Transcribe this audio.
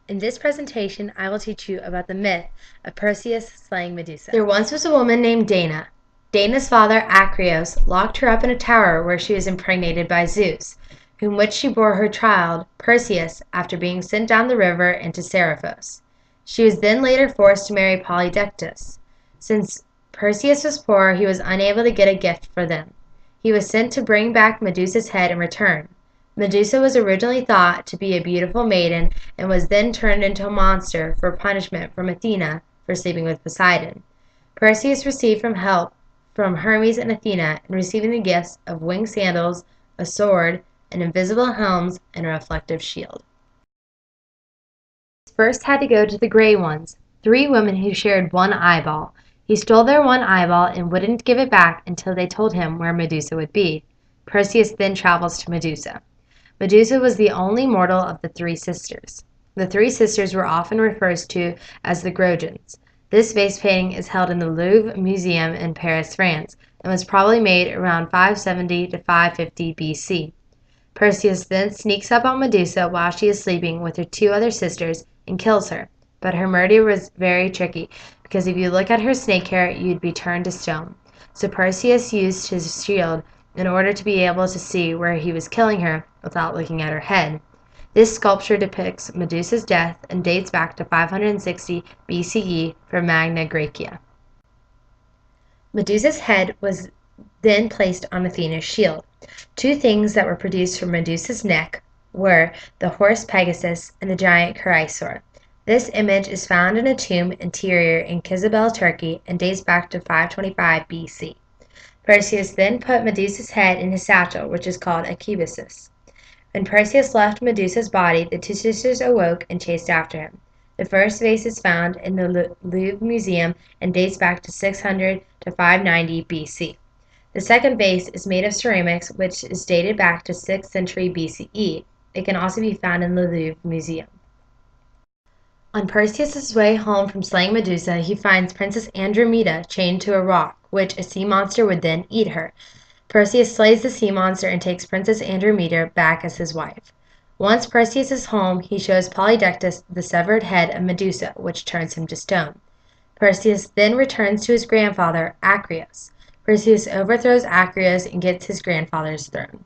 In this presentation, I will teach you about the myth of Perseus slaying Medusa. There once was a woman named Dana. Dana's father, Acreos, locked her up in a tower where she was impregnated by Zeus, whom which she bore her child, Perseus, after being sent down the river into Seriphos. She was then later forced to marry Polydectes. Since Perseus was poor, he was unable to get a gift for them. He was sent to bring back Medusa's head in return. Medusa was originally thought to be a beautiful maiden and was then turned into a monster for punishment from Athena for sleeping with Poseidon. Perseus received help from Hermes and Athena in receiving the gifts of winged sandals, a sword, an invisible helmet, and a reflective shield. He first had to go to the Gray Ones, 3 women who shared one eyeball. He stole their one eyeball and wouldn't give it back until they told him where Medusa would be. Perseus then travels to Medusa. Medusa was the only mortal of the 3 sisters. The 3 sisters were often referred to as the Grogans. This vase painting is held in the Louvre Museum in Paris, France, and was probably made around 570 to 550 BC. Perseus then sneaks up on Medusa while she is sleeping with her 2 other sisters and kills her. But her murder was very tricky, because if you look at her snake hair, you'd be turned to stone. So Perseus used his shield in order to be able to see where he was killing her without looking at her head. This sculpture depicts Medusa's death and dates back to 560 BCE from Magna Graecia. Medusa's head was then placed on Athena's shield. 2 things that were produced from Medusa's neck were the horse Pegasus and the giant Chrysaor. This image is found in a tomb interior in Kizabel, Turkey, and dates back to 525 BC. Perseus then put Medusa's head in his satchel, which is called a kibisis. When Perseus left Medusa's body, the 2 sisters awoke and chased after him. The first vase is found in the Louvre Museum and dates back to 600 to 590 BC. The second vase is made of ceramics, which is dated back to 6th century BCE. It can also be found in the Louvre Museum. On Perseus' way home from slaying Medusa, he finds Princess Andromeda chained to a rock, which a sea monster would then eat her. Perseus slays the sea monster and takes Princess Andromeda back as his wife. Once Perseus is home, he shows Polydectes the severed head of Medusa, which turns him to stone. Perseus then returns to his grandfather, Acreos. Perseus overthrows Acreos and gets his grandfather's throne.